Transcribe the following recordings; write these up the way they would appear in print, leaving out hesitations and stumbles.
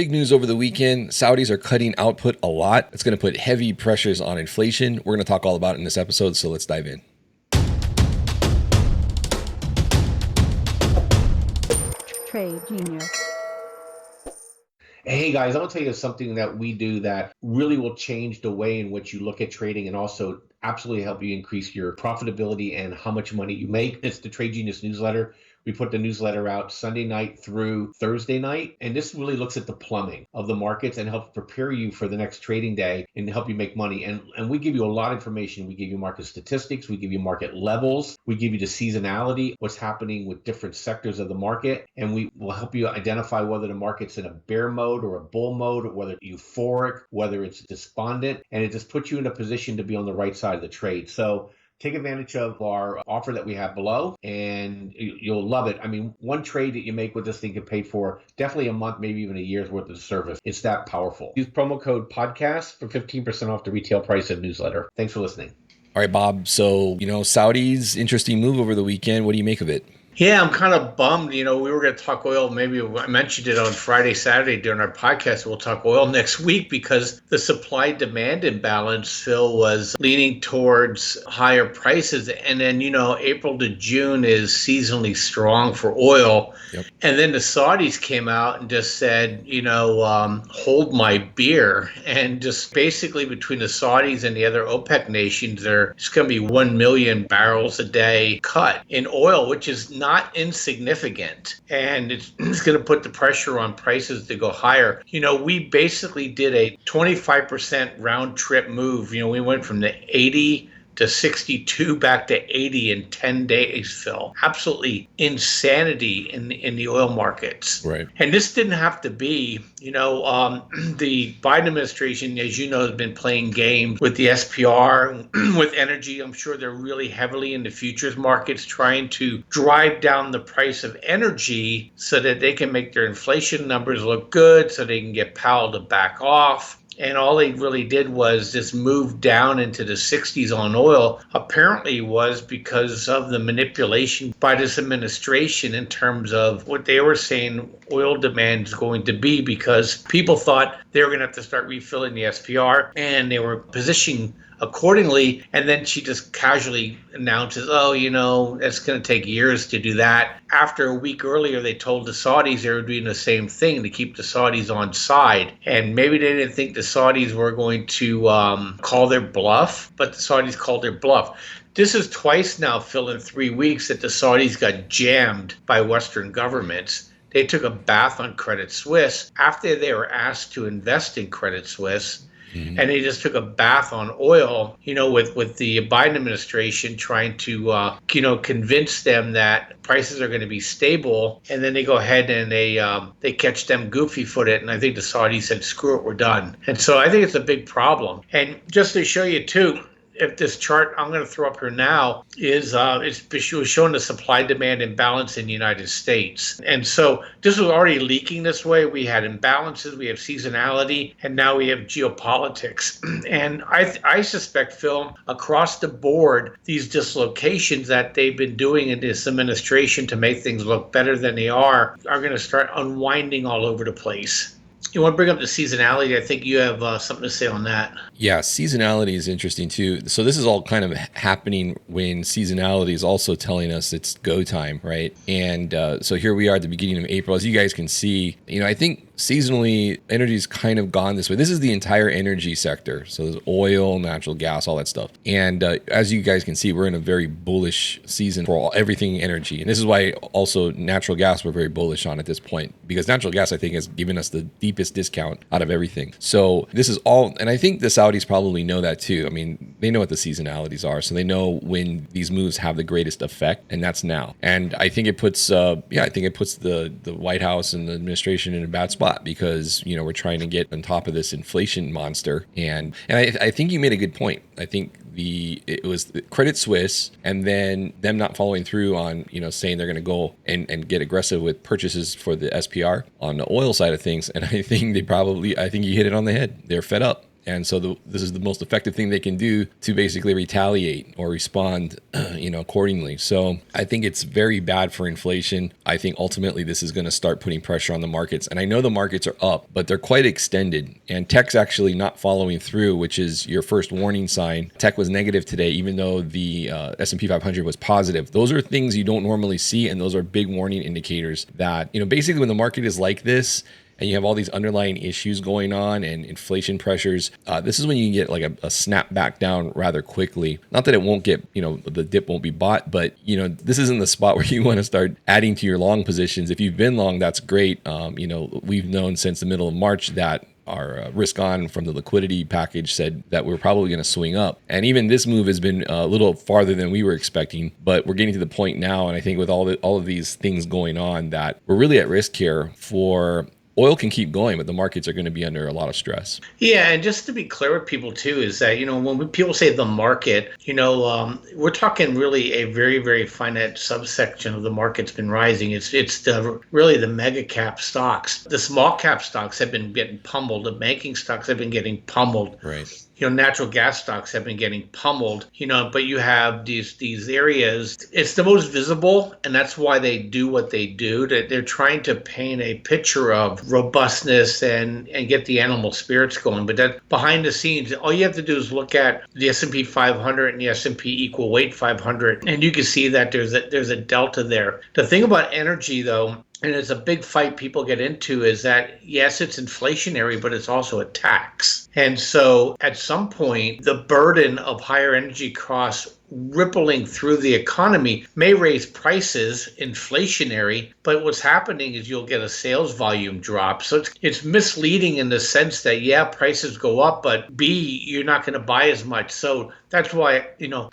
Big news over the weekend. Saudis are cutting output a lot. It's going to put heavy pressures on inflation. We're going to talk all about it in this episode, so let's dive in. Trade Genius. Hey guys, I'm gonna tell you something that we do that really will change the way in which you look at trading and also absolutely help you increase your profitability and how much money you make. It's the Trade Genius newsletter. We put the newsletter out Sunday night through Thursday night, and this really looks at the plumbing of the markets and helps prepare you for the next trading day and help you make money. And we give you a lot of information. We give you market statistics, we give you market levels, we give you the seasonality, what's happening with different sectors of the market, and we will help you identify whether the market's in a bear mode or a bull mode, or whether it's euphoric, whether it's despondent, and it just puts you in a position to be on the right side of the trade. So take advantage of our offer that we have below, and you'll love it. I mean, one trade that you make with this thing can pay for definitely a month, maybe even a year's worth of service. It's that powerful. Use promo code podcast for 15% off the retail price of newsletter. Thanks for listening. All right, Bob. So, Saudis, interesting move over the weekend. What do you make of it? Yeah, I'm kind of bummed. We were going to talk oil. Maybe I mentioned it on Friday, Saturday during our podcast. We'll talk oil next week because the supply-demand imbalance, Phil, was leaning towards higher prices. And then, April to June is seasonally strong for oil. Yep. And then the Saudis came out and just said, hold my beer. And just basically between the Saudis and the other OPEC nations, it's going to be 1 million barrels a day cut in oil, which is not insignificant, and it's going to put the pressure on prices to go higher. We basically did a 25% round trip move. We went from the 80 to 62 back to 80 in 10 days, Phil. Absolutely insanity in the oil markets. Right. And this didn't have to be, the Biden administration, as you know, has been playing games with the SPR, with energy. I'm sure they're really heavily in the futures markets trying to drive down the price of energy so that they can make their inflation numbers look good, so they can get Powell to back off. And all they really did was just move down into the 60s on oil, apparently was because of the manipulation by this administration in terms of what they were saying oil demand is going to be, because people thought they were going to have to start refilling the SPR, and they were positioning accordingly. And then she just casually announces, it's going to take years to do that. After a week earlier, they told the Saudis they were doing the same thing to keep the Saudis on side. And maybe they didn't think the Saudis were going to call their bluff, but the Saudis called their bluff. This is twice now, Phil, in 3 weeks that the Saudis got jammed by Western governments. They took a bath on Credit Suisse after they were asked to invest in Credit Suisse. Mm-hmm. And they just took a bath on oil, with the Biden administration trying to, convince them that prices are going to be stable. And then they go ahead and they catch them goofy-footed. And I think the Saudis said, screw it, we're done. And so I think it's a big problem. And just to show you, too, if this chart I'm going to throw up here now is it's showing the supply-demand imbalance in the United States. And so this was already leaking this way. We had imbalances, we have seasonality, and now we have geopolitics. And I suspect, Phil, across the board, these dislocations that they've been doing in this administration to make things look better than they are going to start unwinding all over the place. You want to bring up the seasonality? I think you have something to say on that. Yeah, seasonality is interesting too. So this is all kind of happening when seasonality is also telling us it's go time, right? And so here we are at the beginning of April. As you guys can see, I think seasonally, energy's kind of gone this way. This is the entire energy sector. So there's oil, natural gas, all that stuff. And as you guys can see, we're in a very bullish season for everything energy. And this is why also natural gas we're very bullish on at this point, because natural gas, I think, has given us the deepest discount out of everything. So this is all, and I think the Saudis probably know that too. I mean, they know what the seasonalities are. So they know when these moves have the greatest effect, and that's now. And I think it puts, the White House and the administration in a bad spot, because we're trying to get on top of this inflation monster, and I think you made a good point. I think it was Credit Suisse, and then them not following through on saying they're going to go and get aggressive with purchases for the SPR on the oil side of things. And I think you hit it on the head. They're fed up. And so this is the most effective thing they can do to basically retaliate or respond, accordingly. So I think it's very bad for inflation. I think ultimately this is going to start putting pressure on the markets. And I know the markets are up, but they're quite extended. And tech's actually not following through, which is your first warning sign. Tech was negative today, even though the S&P 500 was positive. Those are things you don't normally see, and those are big warning indicators that, basically when the market is like this, and you have all these underlying issues going on and inflation pressures, this is when you can get like a snap back down rather quickly. Not that it won't get, the dip won't be bought, but, this isn't the spot where you want to start adding to your long positions. If you've been long, that's great. We've known since the middle of March that our risk on from the liquidity package said that we're probably going to swing up. And even this move has been a little farther than we were expecting, but we're getting to the point now. And I think with all of these things going on that we're really at risk here for oil can keep going, but the markets are going to be under a lot of stress. Yeah, and just to be clear with people too, is that when people say the market, we're talking really a very, very finite subsection of the market's been rising. It's really the mega cap stocks. The small cap stocks have been getting pummeled. The banking stocks have been getting pummeled. Right. Natural gas stocks have been getting pummeled, but you have these areas. It's the most visible, and that's why they do what they do. They're trying to paint a picture of robustness and get the animal spirits going. But that behind the scenes, all you have to do is look at the S&P 500 and the S&P equal weight 500, and you can see that there's a delta there. The thing about energy, though, and it's a big fight people get into, is that, yes, it's inflationary, but it's also a tax. And so at some point, the burden of higher energy costs rippling through the economy may raise prices inflationary, but what's happening is you'll get a sales volume drop. So it's misleading in the sense that, yeah, prices go up, but B, you're not going to buy as much. So that's why,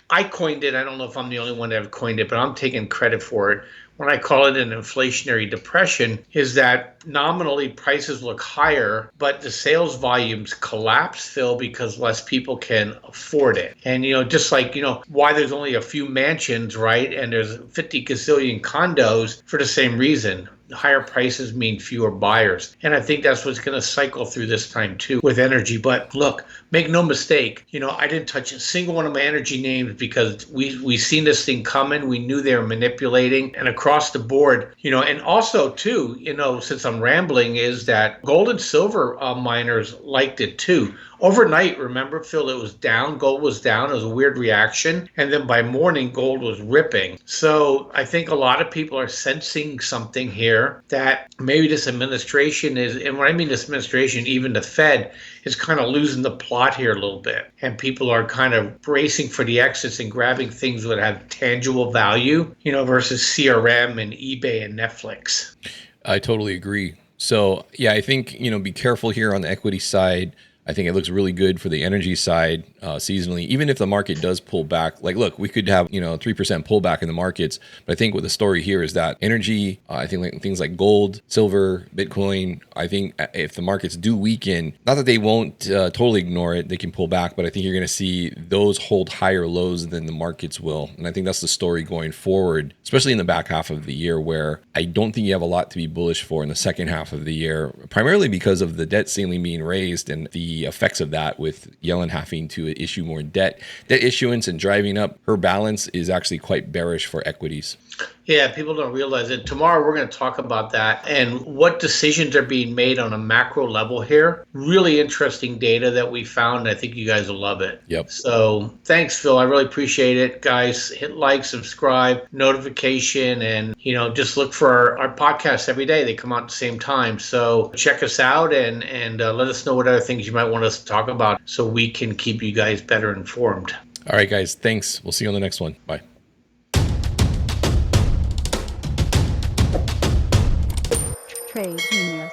I coined it. I don't know if I'm the only one that have coined it, but I'm taking credit for it. When I call it an inflationary depression, is that nominally prices look higher, but the sales volumes collapse, Phil, because less people can afford it. And, just like, why there's only a few mansions, right? And there's 50 gazillion condos for the same reason. Higher prices mean fewer buyers. And I think that's what's going to cycle through this time too with energy. But look, make no mistake, I didn't touch a single one of my energy names because we seen this thing coming. We knew they were manipulating, and across the board, and also too, since I'm rambling, is that gold and silver miners liked it too. Overnight, remember, Phil, it was down. Gold was down. It was a weird reaction. And then by morning, gold was ripping. So I think a lot of people are sensing something here that maybe this administration is, and when I mean this administration, even the Fed is kind of losing the plot here a little bit. And people are kind of bracing for the exits and grabbing things that have tangible value, versus CRM and eBay and Netflix. I totally agree. So, yeah, I think, be careful here on the equity side. I think it looks really good for the energy side seasonally, even if the market does pull back. Like, look, we could have, 3% pullback in the markets. But I think what the story here is that energy, I think things like gold, silver, Bitcoin, I think if the markets do weaken, not that they won't totally ignore it, they can pull back, but I think you're going to see those hold higher lows than the markets will. And I think that's the story going forward, especially in the back half of the year, where I don't think you have a lot to be bullish for in the second half of the year, primarily because of the debt ceiling being raised and the effects of that, with Yellen having to issue more debt issuance and driving up her balance is actually quite bearish for equities. Yeah, people don't realize it. Tomorrow we're going to talk about that and what decisions are being made on a macro level here. Really interesting data that we found. I think you guys will love it. Yep. So thanks, Phil. I really appreciate it. Guys, hit like, subscribe, notification, and just look for our podcasts every day. They come out at the same time. So check us out and let us know what other things you might want us to talk about so we can keep you guys better informed. All right, guys. Thanks. We'll see you on the next one. Bye. Trade Genius.